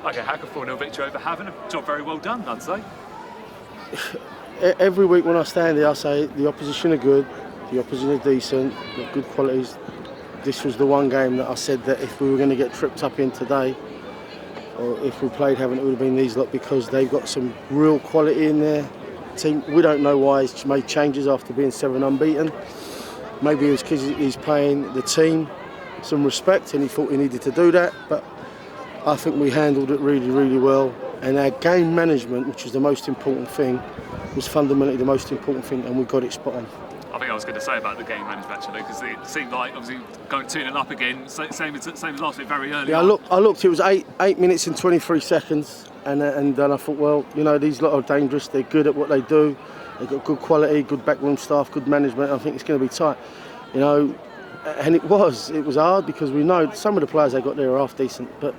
Okay, Hacker 4-0 victory over Havant. A job very well done, I'd say. Every week when I stand there, I say the opposition are good, the opposition are decent, got good qualities. This was the one game that I said that if we were going to get tripped up in today, or if we played Havant, it would have been these lot, because they've got some real quality in their team. We don't know why he's made changes after being 7 unbeaten. Maybe it was because he's paying the team some respect and he thought he needed to do that, but I think we handled it really, really well. And our game management, which is the most important thing, was fundamentally the most important thing, and we got it spot on. I think I was going to say about the game management actually, because it seemed like obviously going 2-0 up again, same as last week, very early. Yeah, I looked. It was 8 minutes and 23 seconds, and then I thought, well, you know, these lot are dangerous. They're good at what they do. They've got good quality, good backroom staff, good management. I think it's going to be tight, you know. And it was hard, because we know some of the players they got there are half decent, but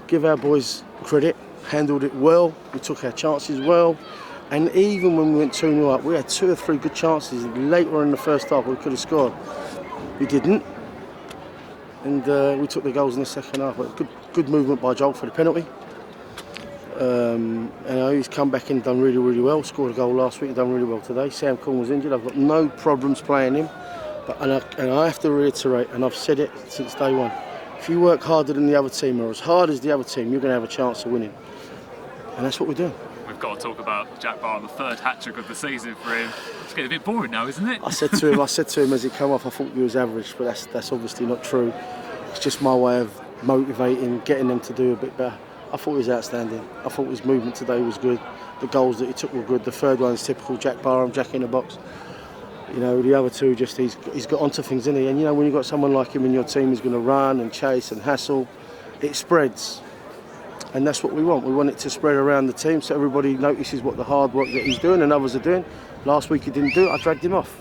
give our boys credit, handled it well. We took our chances well. And even when we went 2-0 up, we had 2 or 3 good chances later in the first half we could have scored. We didn't. And we took the goals in the second half. But good movement by Joel for the penalty. You know, he's come back and done really, really well. Scored a goal last week, done really well today. Sam Corn was injured. I've got no problems playing him. But, and I have to reiterate, and I've said it since day one, if you work harder than the other team, or as hard as the other team, you're going to have a chance of winning. And that's what we're doing. We've got to talk about Jack Barham, the 3rd hat-trick of the season for him. It's getting a bit boring now, isn't it? I said to him as he came off, I thought he was average, but that's obviously not true. It's just my way of motivating, getting them to do a bit better. I thought he was outstanding. I thought his movement today was good. The goals that he took were good. The 3rd one is typical Jack Barham, Jack in the box. You know, the other 2, just he's got onto things, isn't he? And you know, when you've got someone like him in your team who's going to run and chase and hassle, it spreads. And that's what we want. We want it to spread around the team so everybody notices what the hard work that he's doing and others are doing. Last week he didn't do it, I dragged him off,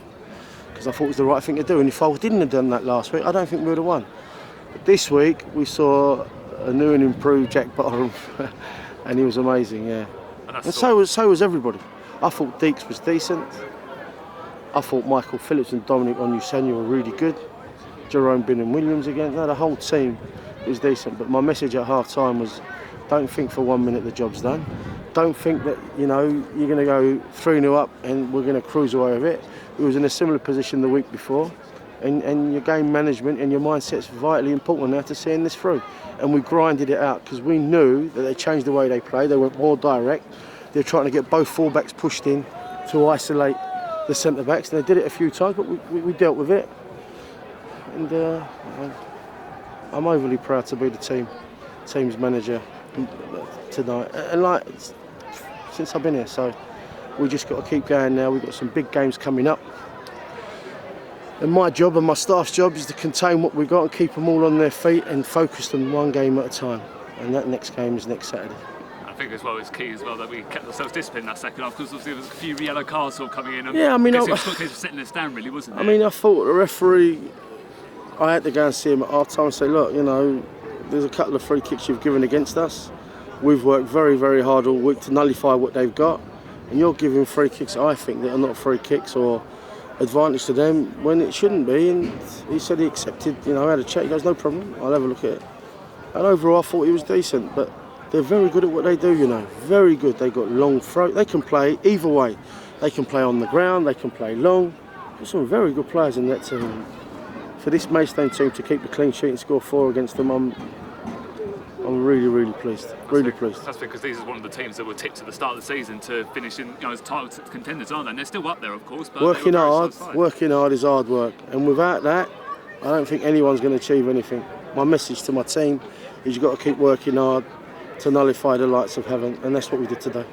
because I thought it was the right thing to do. And if I didn't have done that last week, I don't think we would have won. But this week we saw a new and improved Jack Barham, and he was amazing, yeah. And so was everybody. I thought Deeks was decent. I thought Michael Phillips and Dominic Onusanya were really good. Jerome Bingham-Williams again. No, the whole team was decent. But my message at half-time was, don't think for 1 minute the job's done. Don't think that, you know, you're going to go 3-0 up and we're going to cruise away with it. It was in a similar position the week before. And your game management and your mindset's vitally important now to seeing this through. And we grinded it out because we knew that they changed the way they played. They went more direct. They're trying to get both fullbacks pushed in to isolate the centre-backs. And they did it a few times, but we dealt with it. And I'm overly proud to be the team's manager tonight, and like since I've been here, so we just got to keep going now. We've got some big games coming up, and my job and my staff's job is to contain what we've got and keep them all on their feet and focus them one game at a time, and that next game is next Saturday. I think as well it's key as well that we kept ourselves disciplined that second half, because obviously there was a few yellow cards sort of coming in. And yeah, I mean, it was a case of sitting this down, really, wasn't it? I mean, I thought the referee, I had to go and see him at half time and say, look, you know, there's a couple of free kicks you've given against us. We've worked very, very hard all week to nullify what they've got, and you're giving free kicks, I think, that are not free kicks or advantage to them when it shouldn't be. And he said he accepted, you know, I had a check. He goes, no problem, I'll have a look at it. And overall, I thought he was decent, but they're very good at what they do, you know, very good. They got long throat. They can play either way. They can play on the ground, they can play long. There's some very good players in that team. For this Maidstone team to keep the clean sheet and score 4 against them, I'm really, really pleased. Really pleased. That's because these are one of the teams that were tipped at the start of the season to finish in, you know, as title contenders, aren't they? And they're still up there, of course. But working hard is hard work, and without that, I don't think anyone's going to achieve anything. My message to my team is you've got to keep working hard to nullify the likes of Havant, and that's what we did today.